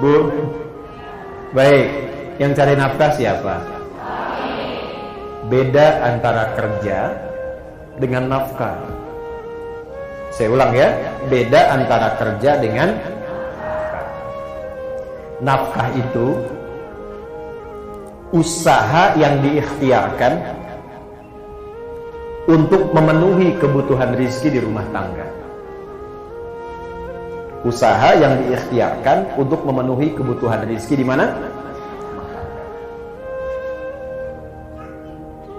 Bu? Baik, yang cari nafkah siapa? Beda antara kerja dengan nafkah. Saya ulang ya, beda antara kerja dengan nafkah. Nafkah itu usaha yang diikhtiarkan untuk memenuhi kebutuhan rezeki di rumah tangga. Usaha yang diikhtiarkan untuk memenuhi kebutuhan rezeki di mana?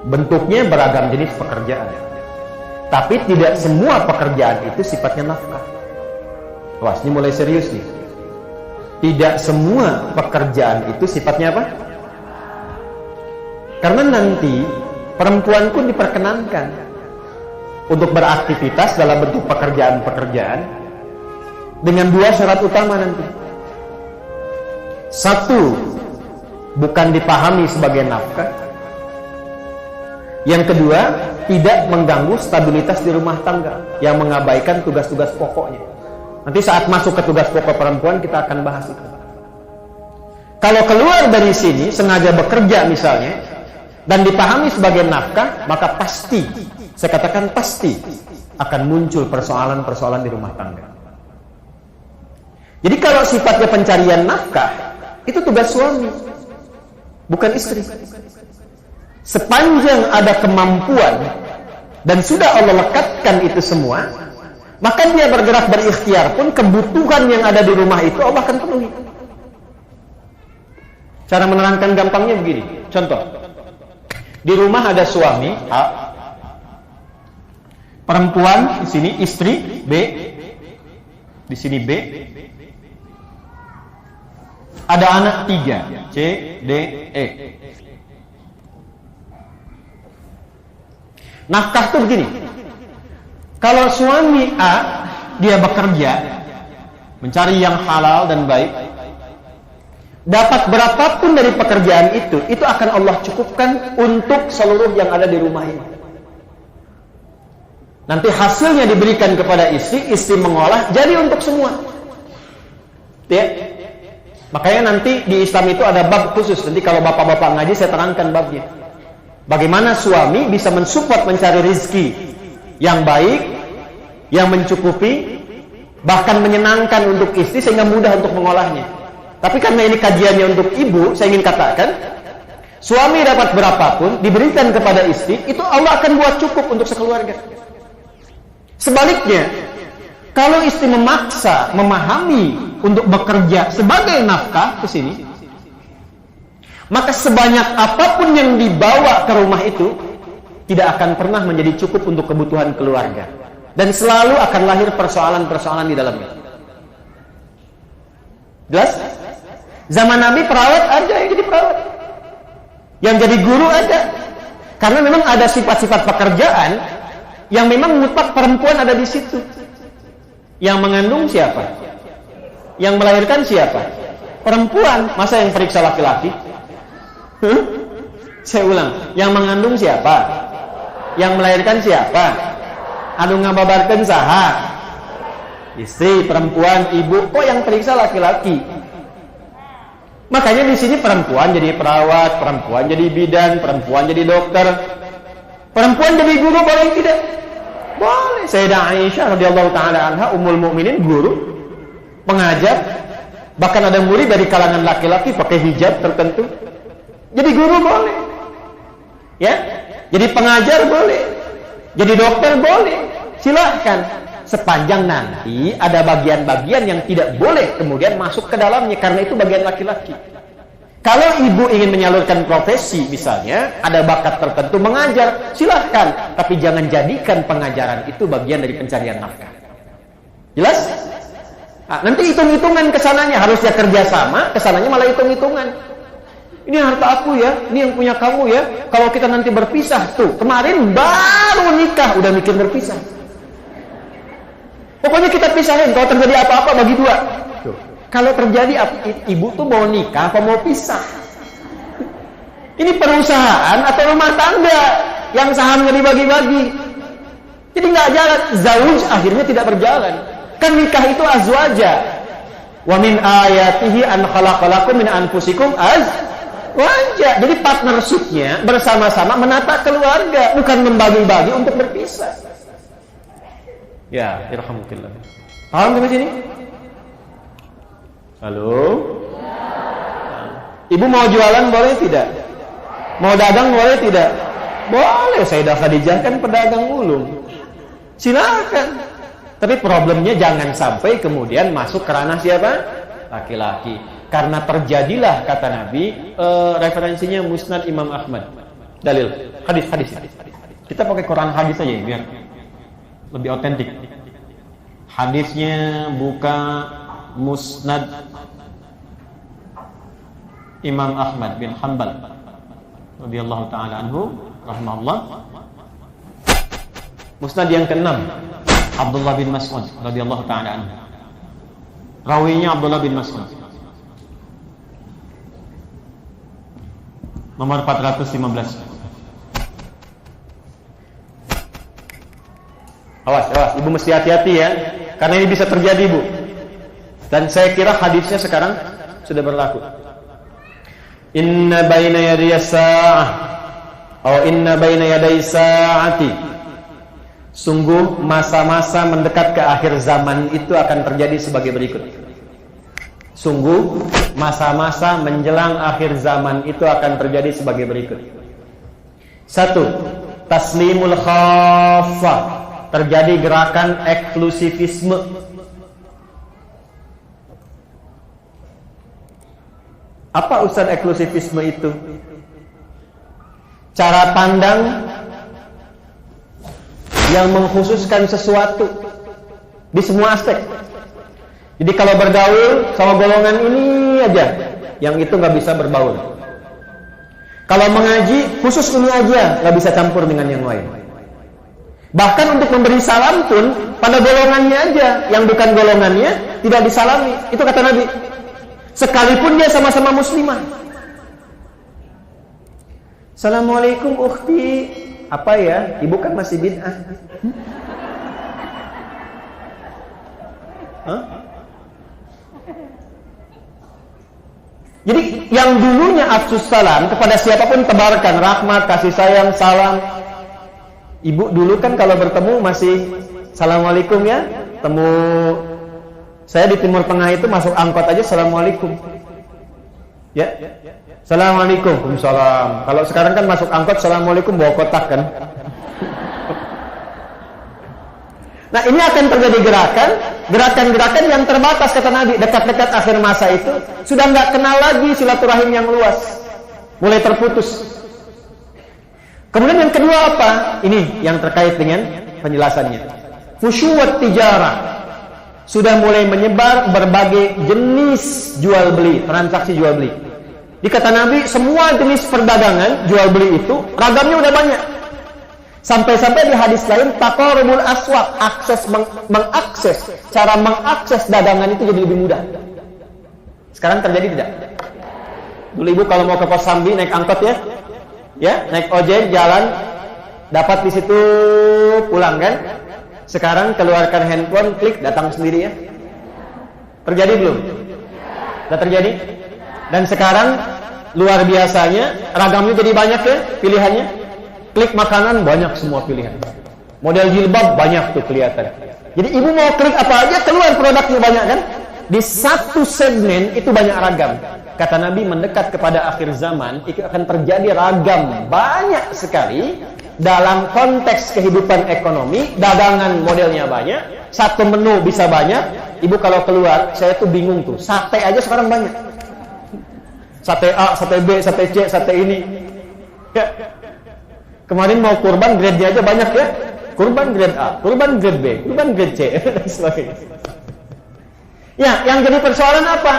Bentuknya beragam jenis pekerjaan, tapi tidak semua pekerjaan itu sifatnya nafkah. Wah, ini mulai serius nih. Tidak semua pekerjaan itu sifatnya apa? Karena nanti perempuan pun diperkenankan untuk beraktivitas dalam bentuk pekerjaan-pekerjaan dengan dua syarat utama nanti. Satu, bukan dipahami sebagai nafkah. Yang kedua, tidak mengganggu stabilitas di rumah tangga, yang mengabaikan tugas-tugas pokoknya. Nanti saat masuk ke tugas pokok perempuan kita akan bahas itu. Kalau keluar dari sini sengaja bekerja misalnya dan dipahami sebagai nafkah, maka pasti, saya katakan pasti, akan muncul persoalan-persoalan di rumah tangga. Jadi kalau sifatnya pencarian nafkah, itu tugas suami, bukan istri. Sepanjang ada kemampuan dan sudah Allah lekatkan itu semua, maka dia bergerak berikhtiar pun kebutuhan yang ada di rumah itu Allah akan penuhi. Cara menerangkan gampangnya begini, contoh. Di rumah ada suami A, perempuan di sini istri B, di sini B, ada anak 3 C, D, E. Nafkah itu begini. Kalau suami A dia bekerja mencari yang halal dan baik, dapat berapapun dari pekerjaan itu akan Allah cukupkan untuk seluruh yang ada di rumah ini. Nanti hasilnya diberikan kepada istri, istri mengolah jadi untuk semua. Ya. Makanya nanti di Islam itu ada bab khusus. Nanti kalau bapak-bapak ngaji saya terangkan babnya. Bagaimana suami bisa mensupport mencari rezeki yang baik, yang mencukupi, bahkan menyenangkan untuk istri sehingga mudah untuk mengolahnya. Tapi karena ini kajiannya untuk ibu, saya ingin katakan, suami dapat berapapun diberikan kepada istri, itu Allah akan buat cukup untuk sekeluarga. Sebaliknya, kalau istri memaksa, memahami untuk bekerja sebagai nafkah ke sini, maka sebanyak apapun yang dibawa ke rumah itu tidak akan pernah menjadi cukup untuk kebutuhan keluarga, dan selalu akan lahir persoalan-persoalan di dalamnya. Jelas? Zaman Nabi perawat ada yang jadi perawat, yang jadi guru ada, karena memang ada sifat-sifat pekerjaan yang memang mutlak perempuan ada di situ. Yang mengandung siapa? Yang melahirkan siapa? Perempuan. Masa yang periksa laki-laki? Saya ulang, yang mengandung siapa? Yang melahirkan siapa? Anu ngababarkeun saha? Istri, perempuan, ibu. Kok yang periksa laki-laki? Makanya di sini perempuan jadi perawat, perempuan jadi bidan, perempuan jadi dokter, perempuan jadi guru, boleh tidak? Boleh. Sayyidah Aisyah radhiyallahu taala anha ummul mukminin, guru, pengajar, bahkan ada murid dari kalangan laki-laki pakai hijab tertentu. Jadi guru boleh, ya. Jadi pengajar boleh, jadi dokter boleh. Silahkan, sepanjang nanti ada bagian-bagian yang tidak boleh kemudian masuk ke dalamnya, karena itu bagian laki-laki. Kalau ibu ingin menyalurkan profesi, misalnya ada bakat tertentu mengajar, silahkan, tapi jangan jadikan pengajaran itu bagian dari pencarian nafkah. Jelas? Nah, nanti hitung-hitungan kesananya, harusnya kerjasama, kesananya malah hitung-hitungan. Ini harta aku ya, ini yang punya kamu ya. Kalau kita nanti berpisah tuh, kemarin baru nikah udah mikir berpisah. Pokoknya kita pisahin, kalau terjadi apa-apa bagi dua. Tuh. Kalau terjadi ibu tuh mau nikah apa mau pisah? Ini perusahaan atau rumah tangga yang sahamnya dibagi-bagi. Jadi nggak jalan, zauj akhirnya tidak berjalan. Kan nikah itu azwaja. Wa min ayatihi an khalaqalakum min anfusikum azwaja. Jadi partnershipnya bersama-sama menata keluarga, bukan membagi-bagi untuk berpisah. Ya, irhamukallah. Paham sampai sini? Halo? Ibu mau jualan boleh tidak? Mau dagang boleh tidak? Boleh. Sayyidah Khadijah kan pedagang ulung. Silakan. Tapi problemnya jangan sampai kemudian masuk ke ranah siapa? Laki-laki. Karena terjadilah kata Nabi, referensinya Musnad Imam Ahmad. Dalil hadis. Kita pakai Quran hadis aja ya, biar lebih otentik. Hadisnya buka Musnad Imam Ahmad bin Hanbal radhiyallahu taala anhu rahimahullah. Musnad yang ke-6 Abdullah bin Mas'ud radhiyallahu taala anhu. Rawinya Abdullah bin Mas'ud. Nomor 415. Awas, Ibu mesti hati-hati ya, karena ini bisa terjadi, Bu. Dan saya kira hadisnya sekarang sudah berlaku. Inna baina yaday sa'ah atau inna baina yaday sa'ati. Sungguh masa-masa mendekat ke akhir zaman itu akan terjadi sebagai berikut. Sungguh masa-masa menjelang akhir zaman itu akan terjadi sebagai berikut. 1. Taslimul khaffah. Terjadi gerakan eksklusivisme. Apa Ustaz eksklusivisme itu? Cara pandang yang mengkhususkan sesuatu di semua aspek. Jadi kalau bergaul sama golongan ini aja, yang itu nggak bisa berbaur. Kalau mengaji khusus ini aja, nggak bisa campur dengan yang lain. Bahkan untuk memberi salam pun pada golongannya aja, yang bukan golongannya tidak disalami. Itu kata Nabi. Sekalipun dia sama-sama muslimah. Assalamualaikum ukhti. Apa ya? Ibu kan masih bid'ah. Hah? Jadi yang dulunya afsus salam kepada siapapun tebarkan rahmat, kasih sayang, salam. Ibu dulu kan kalau bertemu masih Assalamualaikum ya. Temu saya di Timur Tengah itu masuk angkot aja Assalamualaikum. Ya. Assalamualaikum. Waalaikumsalam. Kalau sekarang kan masuk angkot Assalamualaikum bawa kotak kan. Nah, ini akan terjadi gerakan-gerakan yang terbatas kata Nabi. Dekat-dekat akhir masa itu sudah nggak kenal lagi silaturahim yang luas. Mulai terputus. Kemudian yang kedua apa? Ini yang terkait dengan penjelasannya. Fusyuwat tijarah. Sudah mulai menyebar berbagai jenis jual beli, transaksi jual beli. Dikata Nabi, semua jenis perdagangan jual beli itu ragamnya udah banyak. Sampai-sampai di hadis lain taqarrubul aswaq, cara mengakses dagangan itu jadi lebih mudah. Sekarang terjadi tidak? Dulu ibu kalau mau ke Kosambi naik angkot ya, naik ojek jalan, dapat di situ pulang kan? Sekarang keluarkan handphone, klik, datang sendiri ya. Terjadi belum? Sudah terjadi? Dan sekarang luar biasanya ragamnya jadi banyak ya pilihannya. Klik makanan banyak semua pilihan. Model jilbab banyak tuh kelihatan. Jadi ibu mau klik apa aja keluar produknya banyak kan? Di satu segmen itu banyak ragam. Kata Nabi mendekat kepada akhir zaman itu akan terjadi ragam banyak sekali. Dalam konteks kehidupan ekonomi, dagangan modelnya banyak, satu menu bisa banyak. Ibu kalau keluar, saya tuh bingung tuh. Sate aja sekarang banyak. Sate A, sate B, sate C, sate ini. Ya. Kemarin mau kurban, grade-nya aja banyak ya. Kurban grade A, kurban grade B, kurban grade C, dan sebagainya. Ya, yang jadi persoalan apa?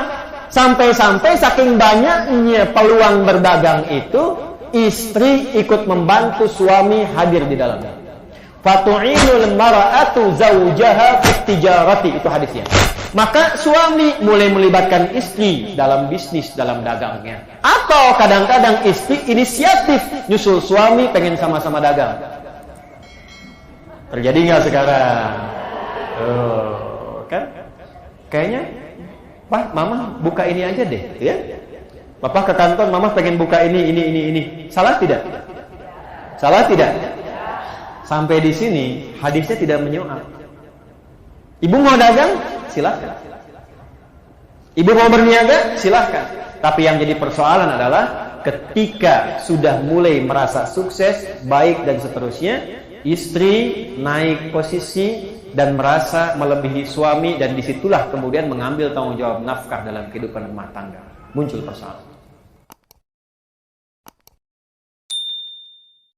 Sampai-sampai saking banyaknya peluang berdagang itu, istri ikut membantu suami hadir di dalamnya. Fatu'inul mar'atu zawjaha fit tijarati, itu hadisnya. Maka suami mulai melibatkan istri dalam bisnis, dalam dagangnya. Atau kadang-kadang istri inisiatif nyusul suami pengen sama-sama dagang. Terjadi nggak sekarang? Kan? Kayaknya Pak, mama buka ini aja deh, ya. Papa ke kantor, mama pengen buka ini. Salah tidak? Salah tidak? Sampai di sini hadisnya tidak menyoal. Ibu mau dagang, silahkan. Ibu mau berniaga, silahkan. Tapi yang jadi persoalan adalah ketika sudah mulai merasa sukses, baik dan seterusnya, istri naik posisi dan merasa melebihi suami, dan disitulah kemudian mengambil tanggung jawab nafkah dalam kehidupan rumah tangga. Muncul persoalan.